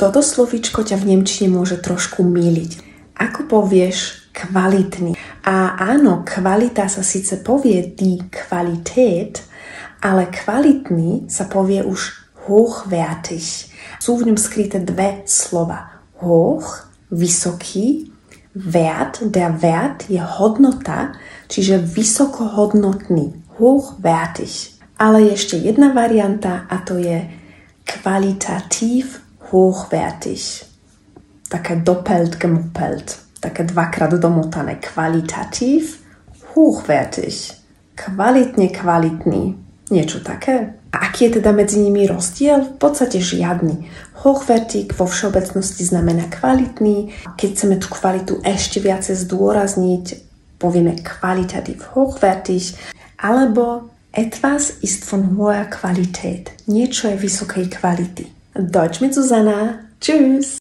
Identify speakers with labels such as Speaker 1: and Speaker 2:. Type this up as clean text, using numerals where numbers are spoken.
Speaker 1: Toto slovíčko ťa v nemčine môže trošku myliť. Ako povieš kvalitný? A áno, kvalita sa síce povie die Qualität, ale kvalitný sa povie už hochwertig. Sú v ňom skryté dve slova. Hoch, vysoký, Wert, der Wert je hodnota, čiže vysokohodnotný, hochwertig. Ale ešte jedna varianta a to je kvalitativ hochwertig. Také doppelt gemoppelt, také dvakrát domotané. Kvalitativ hochwertig. Kvalitne kvalitný. Niečo také. A aký je teda medzi nimi rozdiel? V podstate žiadny. Hochwertig vo všeobecnosti znamená kvalitný. Keď chceme tú kvalitu ešte viacej zdôrazniť, povieme qualitativ hochwertig. Alebo etwas ist von hoher Qualität. Niečo je vysokej kvality. Deutsch mit Susanna. Tschüss!